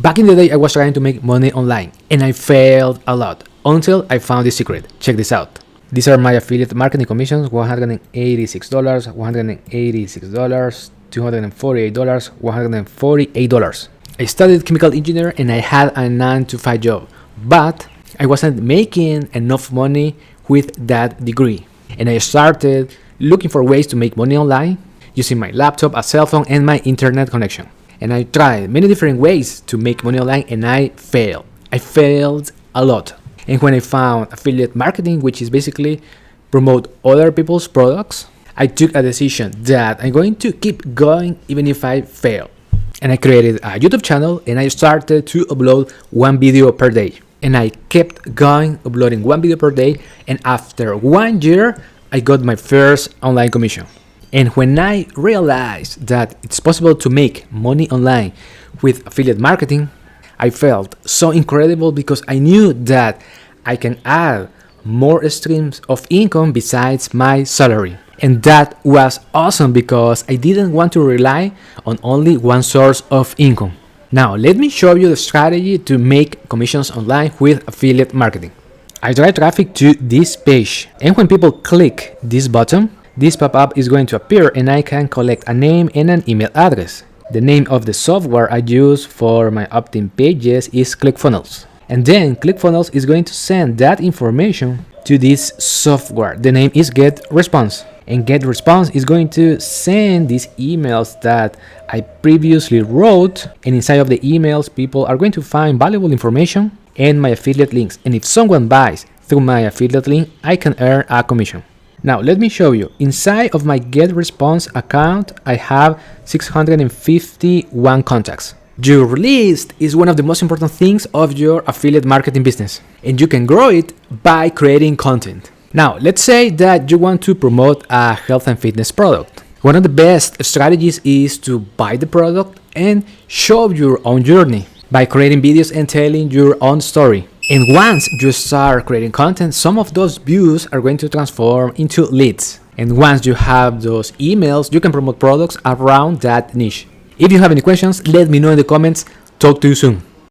Back in the day, I was trying to make money online and I failed a lot until I found the secret. Check this out. These are my affiliate marketing commissions: $186, $186, $248, $148. I studied chemical engineer and I had a 9-to-5 job, but I wasn't making enough money with that degree. And I started looking for ways to make money online using my laptop, a cell phone, and my internet connection. And I tried many different ways to make money online and I failed. I failed a lot. And when I found affiliate marketing, which is basically promote other people's products, I took a decision that I'm going to keep going even if I fail. And I created a YouTube channel and I started to upload one video per day. And I kept going, uploading one video per day. And after 1 year, I got my first online commission. And when I realized that it's possible to make money online with affiliate marketing, I felt so incredible because I knew that I can add more streams of income besides my salary. And that was awesome because I didn't want to rely on only one source of income. Now, let me show you the strategy to make commissions online with affiliate marketing. I drive traffic to this page, and when people click this button, this pop-up is going to appear and I can collect a name and an email address. The name of the software I use for my opt-in pages is ClickFunnels. And then ClickFunnels is going to send that information to this software. The name is GetResponse. And GetResponse is going to send these emails that I previously wrote. And inside of the emails, people are going to find valuable information and my affiliate links. And if someone buys through my affiliate link, I can earn a commission. Now, let me show you. Inside of my GetResponse account, I have 651 contacts. Your list is one of the most important things of your affiliate marketing business, and you can grow it by creating content. Now, let's say that you want to promote a health and fitness product. One of the best strategies is to buy the product and show your own journey by creating videos and telling your own story. And once you start creating content, some of those views are going to transform into leads. And once you have those emails, you can promote products around that niche. If you have any questions, let me know in the comments. Talk to you soon.